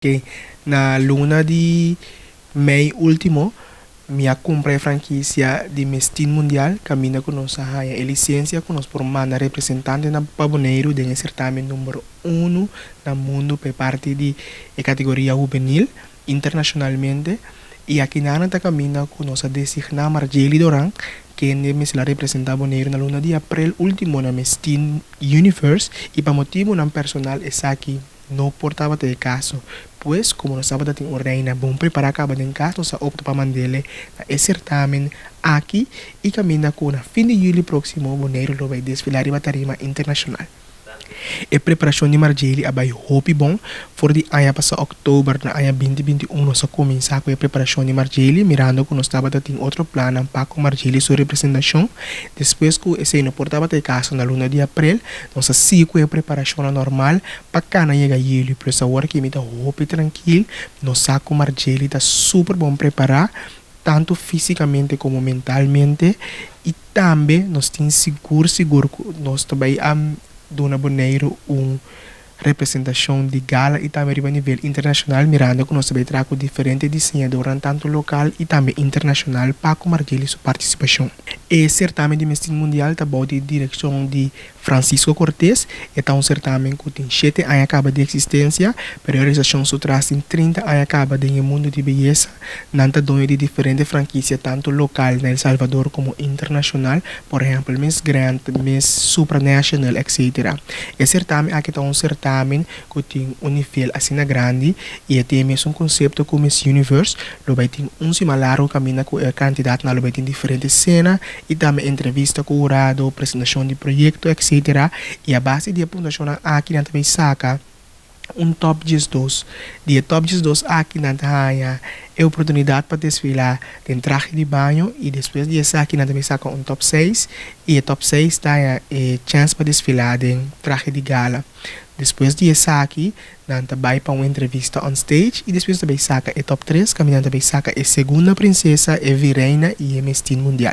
Que na luna de maio último, minha comprei franquia de Mestin Mundial, caminha com nossa raia e licença com nós por mana representante na Pavoneiro de certamen número 1 no mundo por parte de categoria juvenil internacionalmente. E aqui na Ana caminha com nossa designada Marjeli Doran, que me la representa Boneiro na luna de abril último na Mestin Universe e para motivo não personal é aqui não portava de caso, pois como nós sábado tem reina bom preparar acaba de caso nós opta para mandele na certamen aqui e caminha com na fim de julho próximo Boneiro lo vai desfilar em tarima internacional. A preparação de Marjeli é bem bom, for de ano passado outubro na ano 2021 nós começar com a preparação de Marjeli, mirando que nós estava tem outro plano para com Marjeli sua representação. Depois que esse não portava de caso na luna de abril, nós sigo com a preparação normal para cá chega julho, por essa hora que me dá tranquilo, nós com Marjeli está super bom preparar tanto fisicamente como mentalmente e também nós temos seguro que nós também Dona Boneiro representação de gala e também a nível internacional, mirando que nós também trago diferentes desenhadores, tanto local e também internacional, para compartilhar sua participação. E certamen de Mestin Mundial está de direção de Francisco Cortés, é um certamen que tem 7 anos acaba de existência, para a realização só traz 30 anos acaba de mundo de beleza, nanta dono de diferentes franquias, tanto local na El Salvador como internacional, por exemplo, Miss Grand, Miss Supranational, etc. E certamen aqui está um certamen que tem nível assim grande e tem mesmo conceito como Miss Universe, lo vai ter similar caminho com o candidato na lo vai ter diferentes cenas e também entrevista com o jurado, apresentação de projeto, etc. E a base de apontação aqui na também saca top 12. De top 12 aqui na Taia é oportunidade para desfilar tem traje de banho e depois de aqui na também saca top 6 e a top 6 tá é chance para desfilar tem traje de gala. Depois de aqui, nós vai para uma entrevista on stage e depois também saca é top 3, caminhando também saca é segunda princesa, é virreina e é Mestin Mundial.